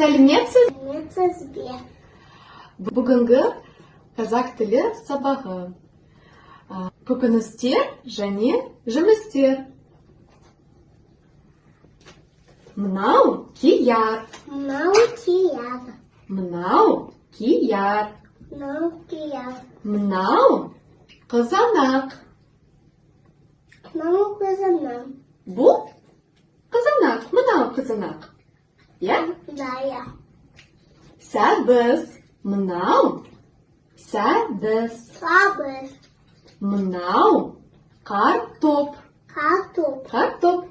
Сәлеметсіз? Сәлеметсіз бе? Бүгінгі қазақ тілі сабағы. Көкөністер және жемістер. Мынау кияр. Мынау кияр. Мынау кияр. Мынау кияр. Мынау қызанақ. Мынау қызанақ. Бұл қызанақ. Мынау қызанақ. Я? Да, я. Сәбіз. Мынау сәбіз. Сабыз. Мынау картоп. Картоп. Картоп.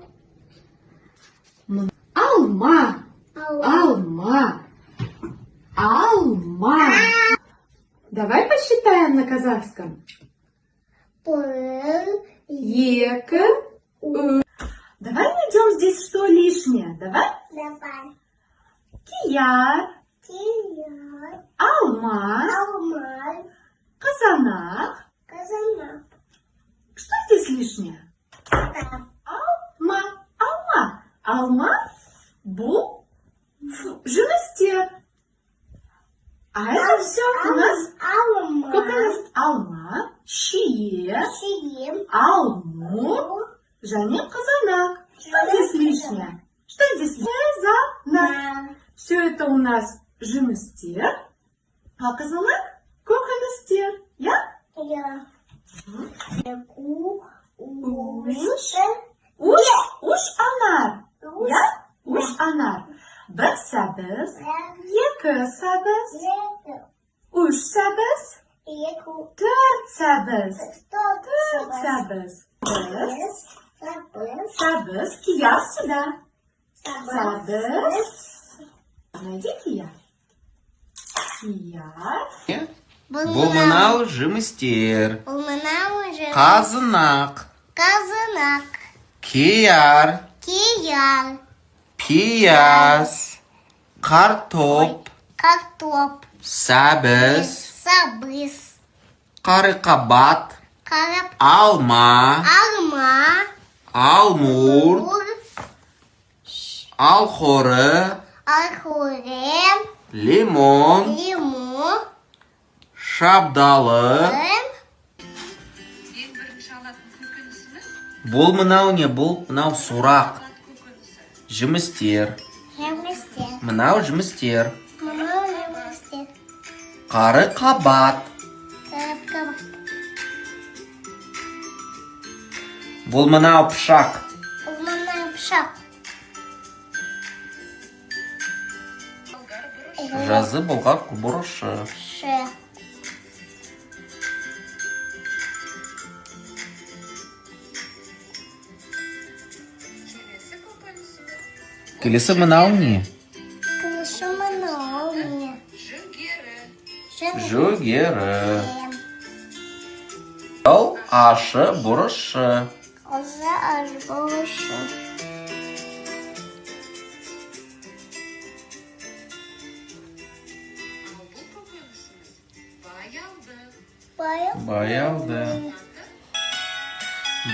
Алма. Алма. Алма. Давай посчитаем на казахском. Бір. Екі. Давай найдем здесь что лишнее. Давай. Давай. Кияр. Кияр. Алма. Алма. Қызанақ. Қызанақ. Что здесь лишнее? Да. Алма. Алма. Алма. Бұл жемістер. А это все у нас Алма. көкөніс. Алма, шие, Шием. алму, және қызанақ. Что здесь лишнее? Что здесь лишнее? Да. Все это у нас жемістер, а қызанақ көкөністер. Я? Я. Уш анар. Я? Уш анар. Бір сәбіз, екі сәбіз, үш сәбіз, төрт сәбіз. Төрт сәбіз. Сәбіз. Кияр сюда. Сәбіз. Найди кияр. Кияр. Бұл мынау жемістер. Бұл мынау жемістер. Қазанақ. Қазанақ. Кияр. Кияр. Пияз. Картоп. Картоп. Сәбіз. Сабыз. Қарықабат. Қарап. Алма. Алма. Алмур. Ур. Алхоры. Архурем. Лимон. Лимон. Шабдалы. Бұл мынау не? Бұл мынау сурақ. Жемістер. Жемістер. Мынау жемістер. Мынау жемістер. Қарықабат. Қарап. Бұл мынау пышақ. Бұл мынау пышақ. Жазы болғар бұрышы. Ше. Келесі мынау не? Келесі мынау не? Жүгері. Ол ашы бұрышы. Қозы аш бұрышы. Баялды.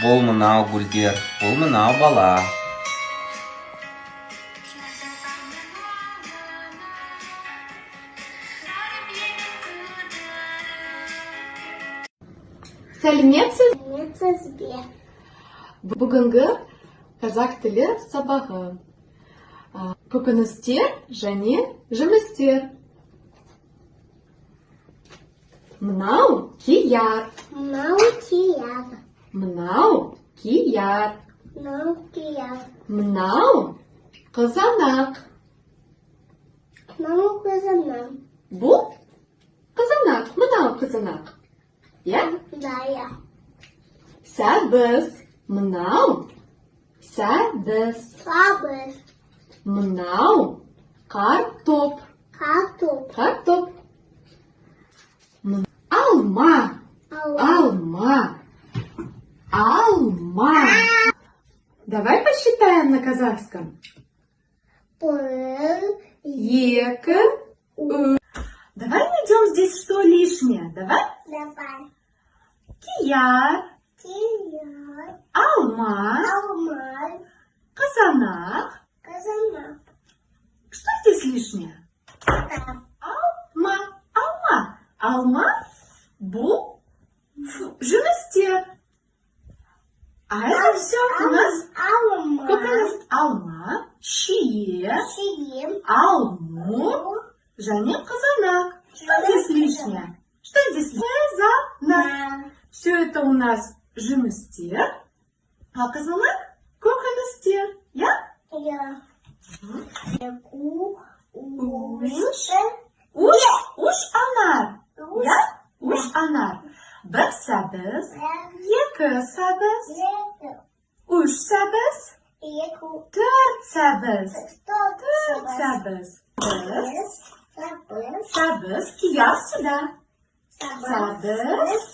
Бұл мынау гүлдер. Бұл мынау бала. Сәлеметсіз? Сәлеметсіз бе? Бүгінгі қазақ тілі сабағы. Көкөністер және жемістер. Мынау кияр. Мынау кияр. Мынау кияр. Мынау кияр. Мынау қызанақ. Мынау қызанақ. Бұл қызанақ. Мынау қызанақ. Я? Да, я. Сәбіз. Мынау сәбіз. Сабыз. Мынау картоп. Картоп. Картоп. Алма. Алма. Алма. Давай посчитаем на казахском. Бір. Екі. Давай найдем здесь что лишнее. Давай. Давай. Кияр. Кияр. Алма. Алма. Қызанақ. Қызанақ. Что здесь лишнее? Да. Алма. Алма бу жеместер. А это все у нас Алма. көкөніс. Алма, шие, Сием. алму, және қызанақ. Что здесь лишнее? Что здесь лишнее? Да. Все это у нас жемістер, а қызанақ көкөністер. Я? Я. Уш анар. Я? Уш анар. Bir сәбіз, екі сәбіз, үш сәбіз, төрт сәбіз, төрт сәбіз. Сәбіз, кияр сюда. Сәбіз.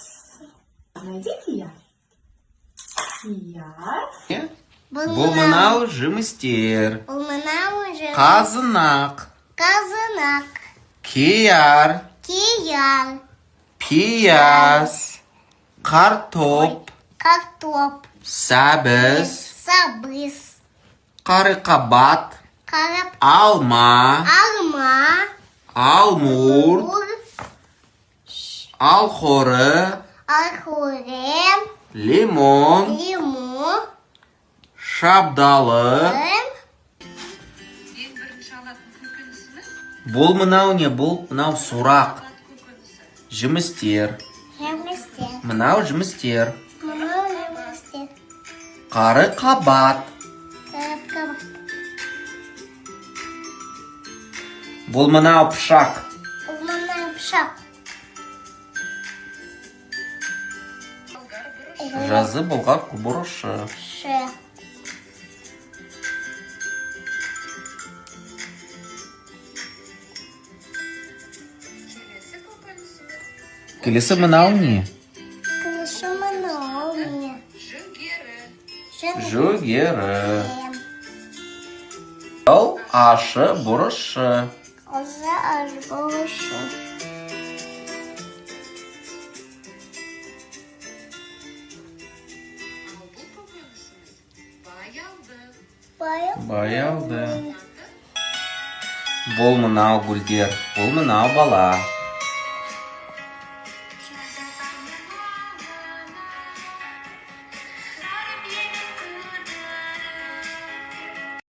Найди кияр. Кияр. Бұл мынау жемістер. У мене уже Қазынақ. казанак. Кияр. Кияр. Пияз. Картоп. Картоп. Сәбіз. Сабыз. Қарықабат. Карап. Алма. Алма. Алмур. Ур. Алхоры. Архурем. Лимон. Лимон. Шабдалы. Ең бірінші алатын көкөнісіміз Бұл мынау не? Бұл мынау сұрақ. көкөнісі. Жемістер. Жемістер. Мынау жемістер. Мама жемістер. Қарықабат. Карапкаба. Бұл мынау пышақ. У мене пшак. Жазы болғар бұрышы. Ше. Келесі көкөнісіміз Келесі мынау не? Кылышы мене олмия. жүгері. Жүгері. Бұл ашы бұрышы. Оза ажболышы. Ал бұл көкөнісіміз баялды. Баялды. Бұл мынау гүлдер. Бұл мынау бала.